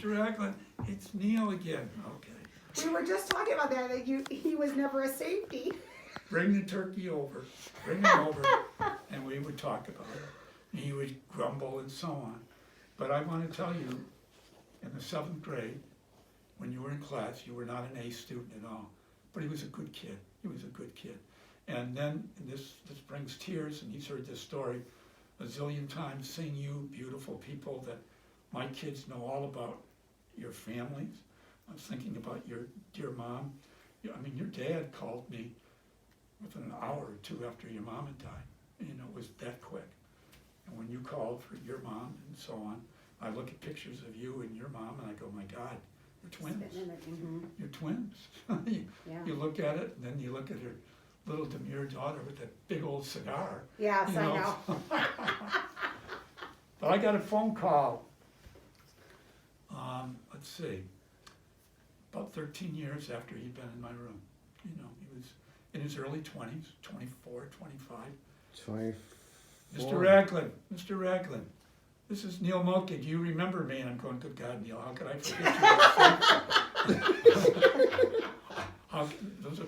Mr. Ragland, it's Neil again. Okay. We were just talking about that he was never a safety. Bring the turkey over, bring it over, and we would talk about it. And he would grumble and so on. But I want to tell you, in the 7th grade, when you were in class, you were not an A student at all. But he was a good kid. He was a good kid. And then, and this brings tears, and he's heard this story a zillion times, seeing you beautiful people that my kids know all about your families. I was thinking about your dear mom. I mean, your dad called me within an hour or two after your mom had died. You know, it was that quick. And when you called for your mom and so on, I look at pictures of you and your mom and I go, my God, you're twins. You're twins. You look at it, and then you look at her little demure daughter with that big old cigar. Yes, you know? I know. But I got a phone call, let's see, about 13 years after he'd been in my room. You know, he was in his early 20s, 24, 25. 24. Mr. Ragland, this is Neil Mulkey. Do you remember me? And I'm going, good God, Neil, how could I forget you?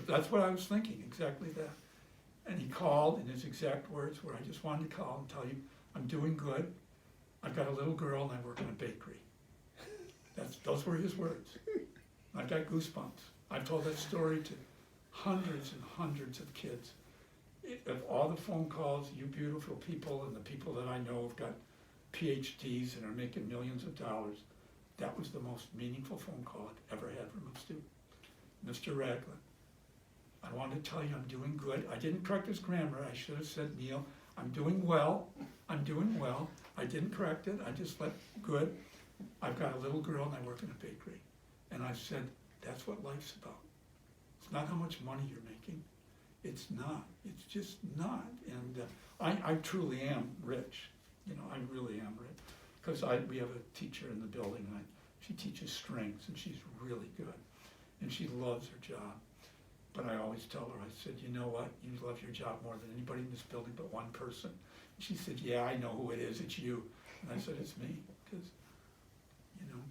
That's what I was thinking, exactly that. And he called, and his exact words were, I just wanted to call and tell you I'm doing good. I've got a little girl, and I work in a bakery. Those were his words. I've got goosebumps. I've told that story to hundreds and hundreds of kids. Of all the phone calls, you beautiful people and the people that I know have got PhDs and are making millions of dollars, that was the most meaningful phone call I've ever had from a student. Mr. Ragland, I wanted to tell you I'm doing good. I didn't correct his grammar. I should have said, Neil, I'm doing well. I'm doing well. I didn't correct it. I just let good. I've got a little girl and I work in a bakery. And I said, that's what life's about. It's not how much money you're making. It's not. It's just not. And I truly am rich. You know, I really am rich. Because we have a teacher in the building, and she teaches strings, and she's really good. And she loves her job. But I always tell her, I said, you know what? You love your job more than anybody in this building but one person. And she said, yeah, I know who it is. It's you. And I said, it's me. Because, you know,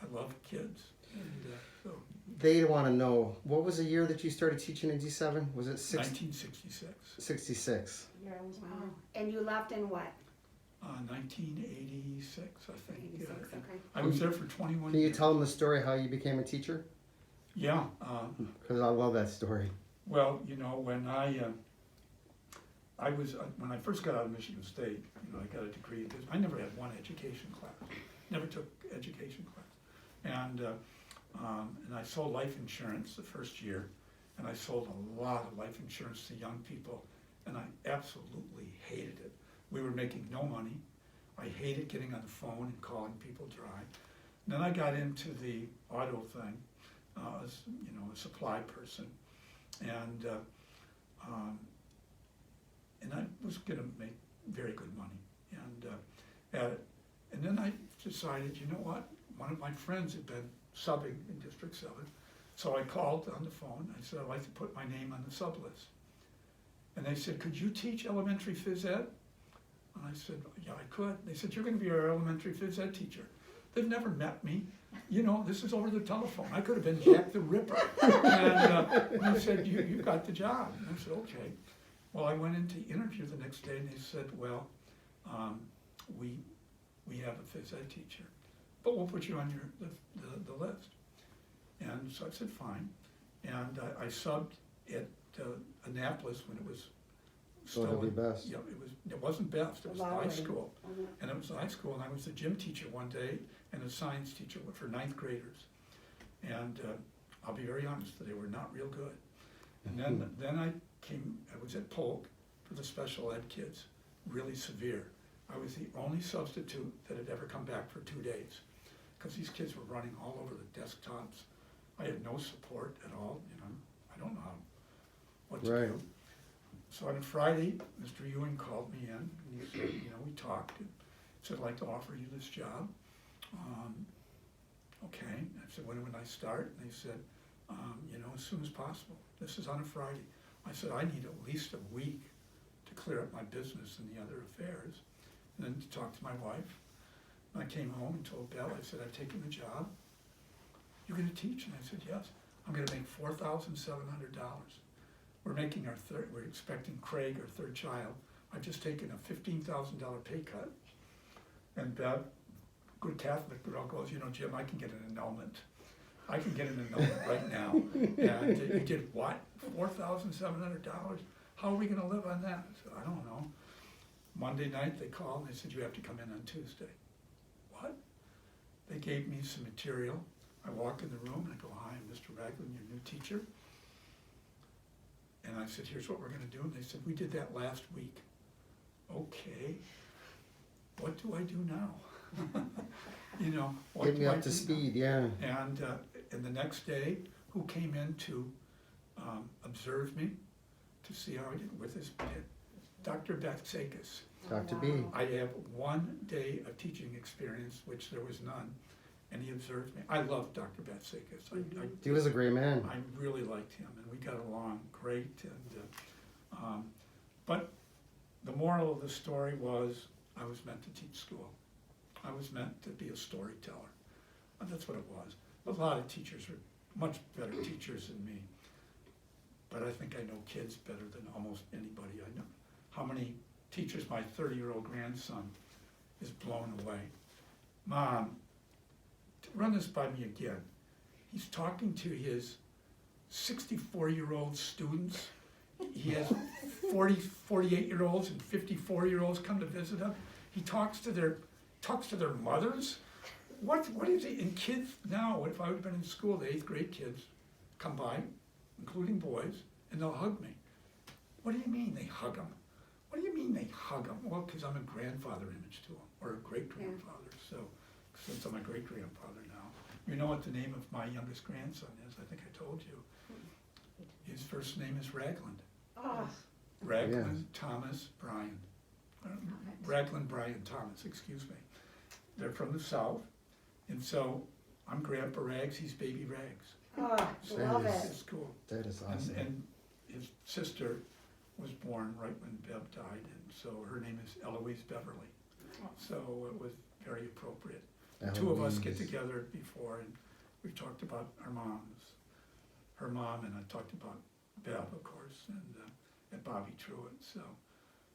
I love kids. And so. They want to know, what was the year that you started teaching in D7? Was it 1966. 66. Wow. And you left in what? 1986, I think. 86, okay. I was there for 21 Can years. you tell them the story how you became a teacher? Yeah. Because I love that story. Well, you know, when when I first got out of Michigan State, you know, I got a degree. I never had one education class. Never took education class. And I sold life insurance the first year, and I sold a lot of life insurance to young people, and I absolutely hated it. We were making no money. I hated getting on the phone and calling people dry. And then I got into the auto thing, as you know, a supply person, and I was going to make very good money, and at it. And then I decided, you know what? One of my friends had been subbing in District 7, so I called on the phone. I said, I'd like to put my name on the sub list. And they said, could you teach elementary phys ed? And I said, yeah, I could. They said, you're going to be our elementary phys ed teacher. They've never met me. You know, this is over the telephone. I could have been Jack the Ripper. And they said, you got the job. And I said, okay. Well, I went in to interview the next day, and they said, well, we have a phys ed teacher, but we'll put you on the list. And so I said, fine. And I subbed at Annapolis when it was So it'll be best. Yeah, it wasn't best. It was high school, and it was high school. And I was the gym teacher one day and a science teacher for 9th graders. And I'll be very honest, they were not real good. And then I was at Polk for the special ed kids, really severe. I was the only substitute that had ever come back for 2 days, because these kids were running all over the desktops. I had no support at all. You know, I don't know what to do. So on a Friday, Mr. Ewing called me in, and he said, you know, we talked, and said, I'd like to offer you this job. Okay. I said, when would I start? And they said, you know, as soon as possible. This is on a Friday. I said, I need at least a week to clear up my business and the other affairs, and then to talk to my wife. When I came home and told Bev, I said, I've taken the job. You're gonna teach? And I said, yes. I'm gonna make $4,700. We're expecting Craig, our third child. I've just taken a $15,000 pay cut. And Bev, good Catholic girl, goes, Jim, I can get an annulment. I can get an annulment right now. And you did what? $4,700? How are we gonna live on that? I said, I don't know. Monday night, they called and they said, you have to come in on Tuesday. What? They gave me some material. I walk in the room and I go, hi, I'm Mr. Ragland, your new teacher. And I said, here's what we're gonna do. And they said, we did that last week. Okay, what do I do now? What Get me do I up to do now? speed, yeah. And the next day, who came in to observe me, to see how I did with his Dr. Batsakis. Dr. B. I have 1 day of teaching experience, which there was none, and he observed me. I love Dr. Batsakis. He was a great man. I really liked him, and we got along great. But the moral of the story was I was meant to teach school. I was meant to be a storyteller. And that's what it was. A lot of teachers are much better teachers than me. But I think I know kids better than almost anybody I know. How many teachers my 30-year-old grandson is blown away. Mom, run this by me again. He's talking to his 64-year-old students. He has 48-year-olds and 54-year-olds come to visit him. He talks to their mothers. What is he? And kids now, if I would have been in school, the 8th grade kids come by, including boys, and they'll hug me. What do you mean they hug them? What do you mean they hug them? Well, because I'm a grandfather image to them, or a great-grandfather. So, since I'm a great-grandfather now, you know what the name of my youngest grandson is? I think I told you. His first name is Ragland. Oh, Ragland Thomas Bryan. Ragland Bryan Thomas, excuse me. They're from the South, and so I'm Grandpa Rags, he's Baby Rags. oh, love Yes. it. It's cool. That is awesome. And his sister was born right when Bev died, and so her name is Eloise Beverly. So it was very appropriate. The two of us get Eloise. together before, and we've talked about our moms. Her mom, and I talked about Bev, of course, and Bobby Truitt. So,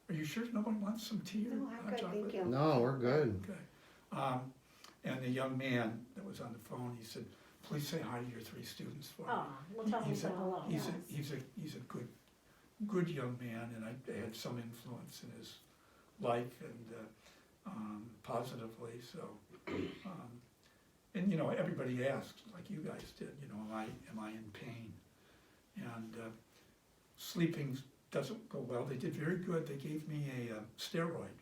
are you sure no one wants some tea or No, I'm hot good, chocolate? thank you. No, we're good. Okay. And the young man that was on the phone, he said, please say hi to your 3 students for me. Oh, we'll tell him He's so a- hello. He's a good young man, and I had some influence in his life and positively. So, and everybody asks, like you guys did, am I in pain? And sleeping doesn't go well. They did very good. They gave me a steroid,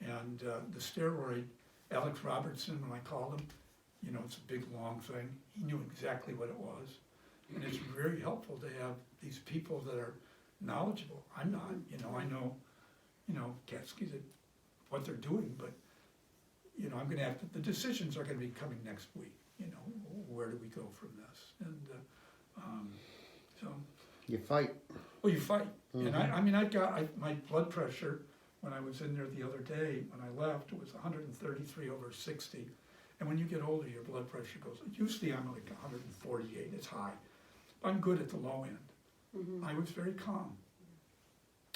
and the steroid, Alex Robertson, when I called him, it's a big long thing. He knew exactly what it was. And it's very helpful to have these people that are knowledgeable. I'm not, I know, Katsky, what they're doing, but, I'm gonna have to, the decisions are gonna be coming next week, where do we go from this? And, so, You fight. well, you fight. And Mhm. I got my blood pressure, when I was in there the other day, when I left, it was 133/60. And when you get older, your blood pressure goes, usually I'm like 148, it's high. I'm good at the low end. I was very calm.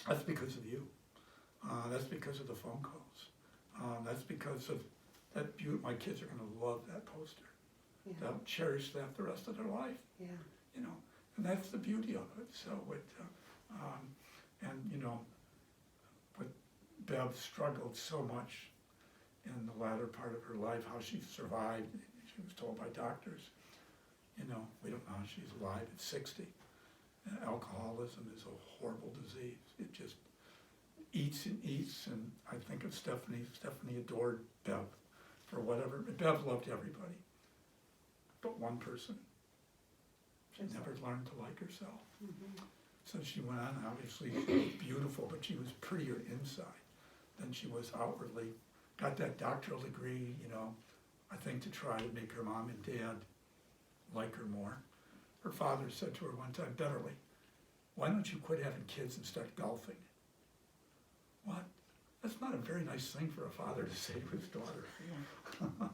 That's because of you. That's because of the phone calls. That's because of that my kids are gonna love that poster. Yeah, They'll cherish that the rest of their life, yeah. and that's the beauty of it. So but Bev struggled so much in the latter part of her life, how she survived. She was told by doctors, we don't know how she's alive at 60. And alcoholism is a horrible disease. It just eats and eats, and I think of Stephanie. Stephanie adored Bev for whatever. Bev loved everybody, but one person. She never learned to like herself. So she went on, obviously she was beautiful, but she was prettier inside than she was outwardly. Got that doctoral degree, I think to try to make her mom and dad like her more. Her father said to her one time, Beverly, why don't you quit having kids and start golfing? What? That's not a very nice thing for a father to say to his daughter.